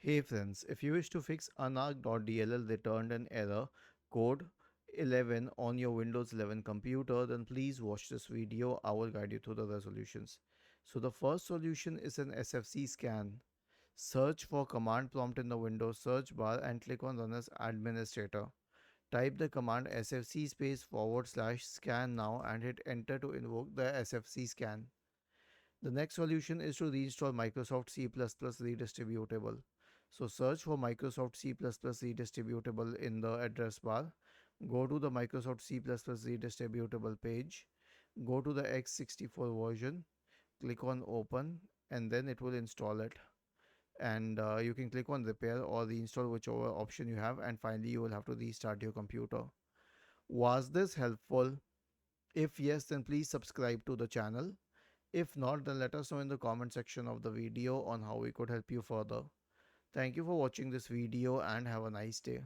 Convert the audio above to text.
Hey friends, if you wish to fix Unarc.dll returned an error code 11 on your Windows 11 computer, then please watch this video. I will guide you through the resolutions. So the first solution is an SFC scan. Search for command prompt in the Windows search bar and click on Run as Administrator. Type the command sfc space / scan now and hit enter to invoke the SFC scan. The next solution is to reinstall Microsoft C++ redistributable. So search for Microsoft C++ redistributable in the address bar. Go to the Microsoft C++ redistributable page. Go to the x64 version. Click on open and then it will install it. And you can click on repair or reinstall, whichever option you have, and finally you will have to restart your computer. Was this helpful? If yes, then please subscribe to the channel. If not, then let us know in the comment section of the video on how we could help you further. Thank you for watching this video and have a nice day.